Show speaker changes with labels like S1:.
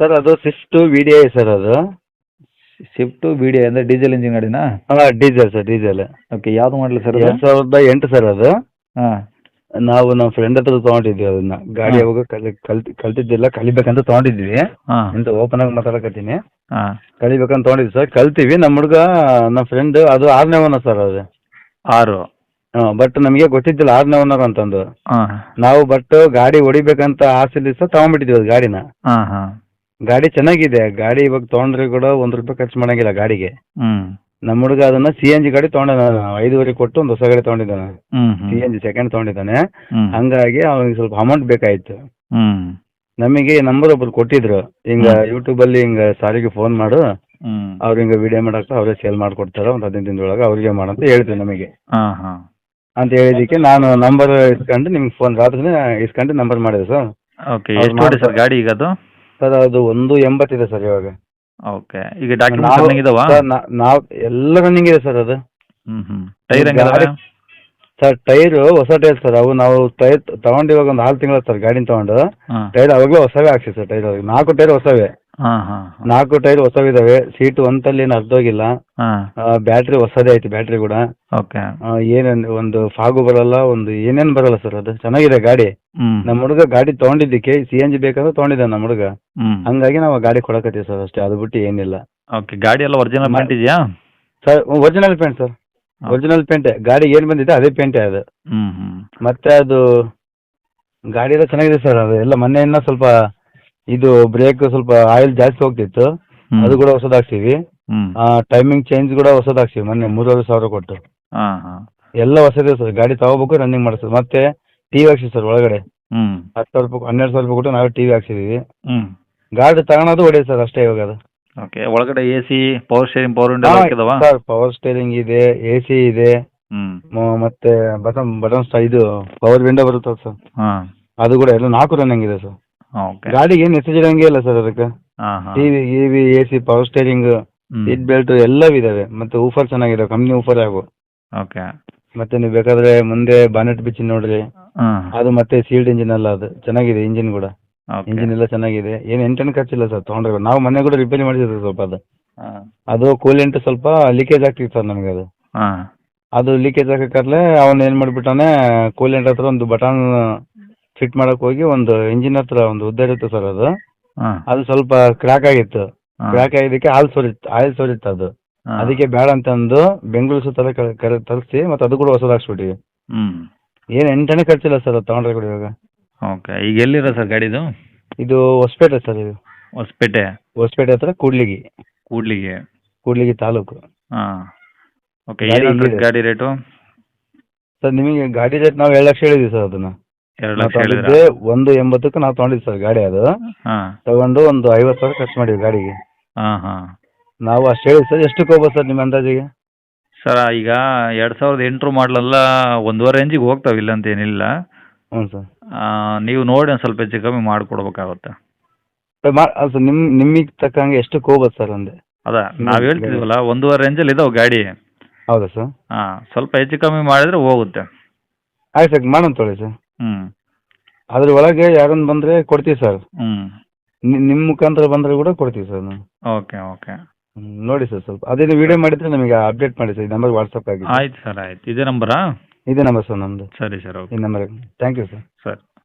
S1: Sir ಅದು Swift V D I sir ಅದು.
S2: Swift B D ಅಂದರೆ ಡೀಸೆಲ್ ಇಂಜಿನ್ ಗಾಡಿನಾ?
S1: ಹಾಂ ಡೀಸೆಲ್ ಸರ್, ಡೀಸೆಲ್.
S2: ಓಕೆ, ಯಾವ್ದು ಮಾಡಲಿ ಸರ್ ಅದು?
S1: 2008 ಸರ್ ಅದು.
S2: ಹಾಂ
S1: ನಾವು ನಮ್ಮ ಫ್ರೆಂಡ್ ಹತ್ರ ತೊಗೊಂಡಿದ್ವಿ ಅದನ್ನ. ಗಾಡಿ
S2: ಹಾಂ.
S1: ಯಾವಾಗ ಕಲ್ತಿದ್ದಿಲ್ಲ, ಕಲಿಬೇಕಂತ ತೊಗೊಂಡಿದ್ವಿ.
S2: ಹಾಂ
S1: ಎಂತ ಓಪನ್ ಆಗಿ ಮಾತಾಡಕತ್ತೀನಿ.
S2: ಹಾಂ.
S1: ಕಲಿಬೇಕಂತ ತೊಗೊಂಡಿದ್ವಿ ಸರ್, ಕಲ್ತೀವಿ. ನಮ್ಮ ಹುಡುಗ, ನಮ್ಮ ಫ್ರೆಂಡ್ ಅದು 6ನೇ ಓನರ್ ಸರ್ ಅದು.
S2: 6.
S1: ಹಾಂ, ಬಟ್ ನಮಗೆ ಗೊತ್ತಿದ್ದಿಲ್ಲ 6ನೇ ಓನರ್ ಅಂತಂದು.
S2: ಹಾಂ
S1: ನಾವು ಬಟ್ ಗಾಡಿ ಹೊಡಿಬೇಕಂತ ಆಸೆ ದಿವಸ ತಗೊಂಡ್ಬಿಟ್ಟಿದ್ವಿ ಅದು ಗಾಡಿನ.
S2: ಹಾಂ ಹಾಂ.
S1: ಗಾಡಿ ಚೆನ್ನಾಗಿದೆ. ಗಾಡಿ ಇವಾಗ ತೊಗೊಂಡ್ರೆ ಕೂಡ ₹1 ಖರ್ಚು ಮಾಡಂಗಿಲ್ಲ ಗಾಡಿಗೆ.
S2: ಹ್ಞೂ
S1: ನಮ್ಮ ಹುಡುಗ ಅದನ್ನ CNG ಗಾಡಿ ತೊಗೊಂಡ, 5,500 ಕೊಟ್ಟು ಒಂದು ಹೊಸ ಗಾಡಿ ತೊಗೊಂಡಿದ್ದಾನೆ.
S2: ಹ್ಞೂ ಹ್ಞೂ
S1: CNG ಸೆಕೆಂಡ್ ತೊಗೊಂಡಿದ್ದಾನೆ.
S2: ಹ್ಞೂ
S1: ಹಂಗಾಗಿ ಅವನಿಗೆ ಸ್ವಲ್ಪ ಅಮೌಂಟ್ ಬೇಕಾಯ್ತು.
S2: ಹ್ಞೂ
S1: ನಮಗೆ ನಂಬರ್ ಒಬ್ರು ಕೊಟ್ಟಿದ್ರು, ಹಿಂಗ ಯೂಟ್ಯೂಬಲ್ಲಿ ಹಿಂಗ ಸಾರಿಗೆ ಫೋನ್ ಮಾಡು,
S2: ಹ್ಞೂ.
S1: ಅವ್ರು ಹಿಂಗೆ ವಿಡಿಯೋ ಮಾಡಕ್ಕೆ ಅವರೇ ಸೇಲ್ ಮಾಡಿಕೊಡ್ತಾರೆ, ಒಂದು 15 ದಿನದೊಳಗೆ ಅವ್ರಿಗೆ ಮಾಡಂತ ಹೇಳಿದ್ರು ನಮಗೆ.
S2: ಹಾಂ ಹಾಂ.
S1: ಅಂತ ಹೇಳಿದ್ದಕ್ಕೆ ನಾನು ನಂಬರ್ ಇಸ್ಕೊಂಡು ನಿಮ್ಗೆ ಫೋನ್ ರಾತ್ರಿ ಇಸ್ಕೊಂಡು ನಂಬರ್ ಮಾಡಿದೆ ಸರ್.
S2: ಓಕೆ, ಎಷ್ಟು ಹೊಡಿ ಸರ್ ಗಾಡಿ ಈಗ ಅದು?
S1: ಸರ್ ಅದು 180 ಇದೆ ಸರ್ ಇವಾಗ.
S2: ಓಕೆ, ಈಗ ಡಾಕ್ಯುಮೆಂಟ್ಸ್ ರನ್ನಿಂಗ್ ಇದಾವಾ?
S1: ನಾವು ಎಲ್ಲ ರನ್ನಿಂಗ್ ಇದೆ ಸರ್ ಅದು.
S2: ಹ್ಞೂ ಹ್ಞೂ. ಟೈರ್ ಹೆಂಗಿದಾವೆ?
S1: ಸರ್ ಟೈರು ಹೊಸ ಟೈರ್ ಸರ್. ಅವು ನಾವು ಟೈರ್ ತಗೊಂಡು ಇವಾಗ ಒಂದು 6 ತಿಂಗಳು ಸರ್ ಗಾಡಿನ ತಗೊಂಡು.
S2: ಹಾಂ
S1: ಟೈರ್ ಅವಾಗಲೇ ಹೊಸವೇ ಹಾಕ್ಸಿ ಸರ್. Tyre 4 tyre ಹೊಸವೇ.
S2: ಹಾಂ ಹಾಂ
S1: 4 ಟೈರ್ ಹೊಸವಿದಾವೆ. ಸೀಟು ಒಂದಲ್ಲಿ ಏನು ಅರ್ಧೋಗಿಲ್ಲ.
S2: ಹಾಂ.
S1: ಬ್ಯಾಟ್ರಿ ಹೊಸದೇ ಐತಿ, ಬ್ಯಾಟ್ರಿ ಕೂಡ.
S2: ಓಕೆ.
S1: ಏನೇನು ಒಂದು ಫಾಗು ಬರಲ್ಲ, ಒಂದು ಏನೇನು ಬರಲ್ಲ ಸರ್. ಅದು ಚೆನ್ನಾಗಿದೆ ಗಾಡಿ.
S2: ಹ್ಞೂ
S1: ನಮ್ಮ ಹುಡುಗ ಗಾಡಿ ತೊಗೊಂಡಿದ್ದಕ್ಕೆ CNG ಬೇಕಾದ್ರೆ ತೊಗೊಂಡಿದ್ದಾನೆ ನಮ್ಮ ಹುಡುಗ.
S2: ಹ್ಞೂ.
S1: ಹಂಗಾಗಿ ನಾವು ಗಾಡಿ ಕೊಡಕತ್ತೀವಿ ಸರ್ ಅಷ್ಟೇ, ಅದು ಬಿಟ್ಟು ಏನಿಲ್ಲ.
S2: ಓಕೆ, ಗಾಡಿ ಎಲ್ಲ ಒರಿಜಿನಲ್ ಪೇಂಟ್ ಇದೆಯಾ?
S1: Sir original paint sir, original ಪೇಂಟೇ. ಗಾಡಿಗೆ ಏನು ಬಂದಿದೆ ಅದೇ ಪೇಂಟೇ ಅದು.
S2: ಹ್ಞೂ ಹ್ಞೂ.
S1: ಮತ್ತೆ ಅದು ಗಾಡಿ ಎಲ್ಲ ಚೆನ್ನಾಗಿದೆ ಸರ್. ಅದು ಎಲ್ಲ ಮೊನ್ನೆಯಿಂದ ಸ್ವಲ್ಪ ಇದು ಬ್ರೇಕ್ ಸ್ವಲ್ಪ ಆಯಿಲ್ ಜಾಸ್ತಿ ಹೋಗ್ತಿತ್ತು, ಅದು ಕೂಡ ಹೊಸದಾಗ್ತೀವಿ.
S2: ಹ್ಞೂ.
S1: ಟೈಮಿಂಗ್ ಚೇಂಜ್ ಕೂಡ ಹೊಸದಾಗ್ತೀವಿ ಮೊನ್ನೆ 3,500 ಕೊಟ್ಟು.
S2: ಹಾಂ ಹಾಂ.
S1: ಎಲ್ಲ ಹೊಸದೇ ಸರ್. ಗಾಡಿ ತಗೋಬೇಕು, ರನ್ನಿಂಗ್ ಮಾಡಿಸೋದು. ಮತ್ತೆ TV ಹಾಕ್ಸಿವಿ ಸರ್ ಒಳಗಡೆ.
S2: ಹ್ಞೂ
S1: 10,000 12,000 ಕೊಟ್ಟು ನಾವು TV ಹಾಕ್ಸಿದೀವಿ.
S2: ಹ್ಞೂ.
S1: ಗಾಡಿ ತಗೊಳೋದು ಹೊಡೆಯೋದು ಸರ್ ಅಷ್ಟೇ ಇವಾಗ ಅದು.
S2: ಓಕೆ, ಒಳಗಡೆ AC, power steering, power window ಹಾಕಿದಾವಾ?
S1: ಸರ್ ಪವರ್ ಸ್ಟೇರಿಂಗ್ ಇದೆ, AC ಇದೆ.
S2: ಹ್ಞೂ.
S1: ಮತ್ತೆ ಬಟನ್ ಇದು ಪವರ್ ವಿಂಡೋ ಬರುತ್ತೆ ಸರ್,
S2: ಹಾಂ.
S1: ಅದು ಕೂಡ ಎಲ್ಲ 4 ರನ್ನಿಂಗ್ ಇದೆ ಸರ್.
S2: ಓಕೆ.
S1: ಗಾಡಿಗೆ ಏನು ಮೆಸೇಜ್ ಇಡಂಗೆ ಇಲ್ಲ ಸರ್ ಅದಕ್ಕೆ.
S2: ಹಾಂ ಹಾಂ.
S1: TV, EV, AC, power steering, seat belt ಎಲ್ಲವಿದಾವೆ. ಮತ್ತೆ ಊಫರ್ ಚೆನ್ನಾಗಿದೆ, ಕಂಪ್ನಿ ಊಫರ್ ಆಗು.
S2: ಓಕೆ.
S1: ಮತ್ತೆ ನೀವು ಬೇಕಾದ್ರೆ ಮುಂದೆ ಬಾನೆಟ್ ಬಿಚ್ಚಿ ನೋಡ್ರಿ,
S2: ಹಾಂ.
S1: ಅದು ಮತ್ತೆ ಸೀಲ್ಡ್ ಇಂಜಿನ್ ಅಲ್ಲ, ಅದು ಚೆನ್ನಾಗಿದೆ. ಇಂಜಿನ್ ಕೂಡ,
S2: ಓಕೆ.
S1: ಇಂಜಿನ್ ಎಲ್ಲ ಚೆನ್ನಾಗಿದೆ. ಏನು ಎಂಟನೇ ಖರ್ಚಿಲ್ಲ ಸರ್ ತೊಗೊಂಡ್ರೆ. ನಾವು ಮನೆ ಕೂಡ ರಿಪೇರಿ ಮಾಡಿಸಿದ್ವಿ ಸ್ವಲ್ಪ.
S2: ಹಾಂ
S1: ಅದು ಕೂಲೆಂಟ್ ಸ್ವಲ್ಪ ಲೀಕೇಜ್ ಆಗ್ತಿತ್ತು ಸರ್ ನಮಗೆ.
S2: ಹಾಂ.
S1: ಅದು ಲೀಕೇಜ್ ಆಗಕ್ಕಾಗಲೇ ಅವನು ಏನು ಮಾಡಿಬಿಟ್ಟಾನೆ, ಕೂಲೆಂಟ್ ಹತ್ರ ಒಂದು ಬಟನ್ ಫಿಟ್ ಮಾಡಕ್ಕೆ ಹೋಗಿ ಒಂದು ಇಂಜಿನ್ ಹತ್ರ ಒಂದು ಉದ್ದ ಇರುತ್ತೆ ಸರ್ ಅದು.
S2: ಹಾಂ.
S1: ಅದು ಸ್ವಲ್ಪ ಕ್ರ್ಯಾಕ್ ಆಗಿತ್ತು.
S2: ಹಾಂ.
S1: ಕ್ರ್ಯಾಕ್ ಆಗಿದ್ದಕ್ಕೆ ಆಯಿಲ್ ಸೋರಿತ್ತು ಅದು.
S2: ಹಾಂ.
S1: ಅದಕ್ಕೆ ಬೇಡ ಅಂತಂದು ಬೆಂಗಳೂರು ಸುತ್ತಲ ತರಿಸಿ ಮತ್ತೆ ಅದು ಕೂಡ ಹೊಸದಾಗ್ಸ್ಬಿಟ್ಟಿವಿ.
S2: ಹ್ಞೂ.
S1: ಏನು ಎಂಟನೇ ಖರ್ಚಿಲ್ಲ ಸರ್ ಅದು ತೊಗೊಂಡ್ರೆ ಕೂಡ ಇವಾಗ.
S2: ಓಕೆ, ಈಗ ಎಲ್ಲಿರೋ ಸರ್ ಗಾಡಿದು?
S1: ಇದು ಹೊಸಪೇಟೆ ಸರ್. ಇದು
S2: ಹೊಸಪೇಟೆ.
S1: ಹೊಸಪೇಟೆ ಹತ್ರ ಕೂಡ್ಲಿಗಿ,
S2: ಕೂಡ್ಲಿಗೆ.
S1: ಕೂಡ್ಲಿಗಿ ತಾಲೂಕು.
S2: ಹಾಂ. ಓಕೆ,
S1: ಗಾಡಿ
S2: ಏನು
S1: ಇಲ್ಲಿದೆ.
S2: ಗಾಡಿ ರೇಟು?
S1: ಸರ್ ನಿಮಗೆ ಗಾಡಿ ರೇಟ್ ನಾವು 2 ಲಕ್ಷ ಹೇಳಿದ್ವಿ ಸರ್. ಅದನ್ನು
S2: 2
S1: ನಾವು
S2: ಲಕ್ಷ ಹೇಳಿದ್ರಾ?
S1: ತಗೊಂಡಿದ್ದೆ 180ಕ್ಕೆ ನಾವು ತೊಗೊಂಡಿದ್ದು ಸರ್ ಗಾಡಿ. ಅದು
S2: ಹಾಂ
S1: ತಗೊಂಡು ಒಂದು 50,000 ಖರ್ಚು ಮಾಡಿವಿ ಗಾಡಿಗೆ.
S2: ಹಾಂ ಹಾಂ.
S1: ನಾವು ಅಷ್ಟು ಹೇಳಿ ಸರ್. ಎಷ್ಟಕ್ಕೆ ಹೋಗ್ಬೋದು ಸರ್ ನಿಮ್ಮ ಅಂದಾಜಿಗೆ?
S2: ಸರ್ ಈಗ 2008 ಮಾಡಲೆಲ್ಲ 1.5 ರೇಂಜಿಗೆ ಹೋಗ್ತಾವೆ, ಇಲ್ಲ ಅಂತ ಏನಿಲ್ಲ.
S1: ಹ್ಞೂ ಸರ್.
S2: ನೀವು ನೋಡಿ ಒಂದು ಸ್ವಲ್ಪ ಹೆಚ್ಚು ಕಮ್ಮಿ ಮಾಡಿಕೊಡ್ಬೇಕಾಗುತ್ತೆ.
S1: ಅದು ಸರ್ ನಿಮಗೆ ತಕ್ಕಂಗೆ ಎಷ್ಟಕ್ಕೆ ಹೋಗ್ಬೋದು ಸರ್ ಅಂದೆ?
S2: ಅದ ನಾವು ಹೇಳ್ತಿದ್ವಲ್ಲ 1.5 ರೇಂಜಲ್ಲಿ ಇದಾವೆ ಗಾಡಿ.
S1: ಹೌದಾ ಸರ್?
S2: ಹಾಂ, ಸ್ವಲ್ಪ ಹೆಚ್ಚು ಕಮ್ಮಿ ಮಾಡಿದ್ರೆ ಹೋಗುತ್ತೆ.
S1: ಆಯ್ತು ಸರ್, ಮಾಡೋಣ ತೊಗೊಳ್ಳಿ ಸರ್.
S2: ಹ್ಞೂ
S1: ಅದ್ರ ಒಳಗೆ ಯಾರನ್ನು ಬಂದರೆ ಕೊಡ್ತೀವಿ ಸರ್.
S2: ಹ್ಞೂ.
S1: ನಿಮ್ಮ ಮುಖಾಂತರ ಬಂದರೆ ಕೂಡ ಕೊಡ್ತೀವಿ ಸರ್ ನಾವು.
S2: Okay okay.
S1: ನೋಡಿ ಸರ್ ಸ್ವಲ್ಪ ಅದೇನು ವಿಡಿಯೋ ಮಾಡಿದರೆ ನಮಗೆ ಅಪ್ಡೇಟ್ ಮಾಡಿ ಸರ್. ಈ ನಂಬರ್ ವಾಟ್ಸಪ್ ಆಗಿ.
S2: ಆಯ್ತು ಸರ್, ಆಯ್ತು. ಇದೇ ನಂಬರಾ?
S1: ಇದೇ ನಂಬರ್ ಸರ್ ನಮ್ಮದು.
S2: ಸರಿ ಸರ್, ಓಕೆ.
S1: ಈ ನಂಬರ್. Thank you sir.
S2: ಸರಿ.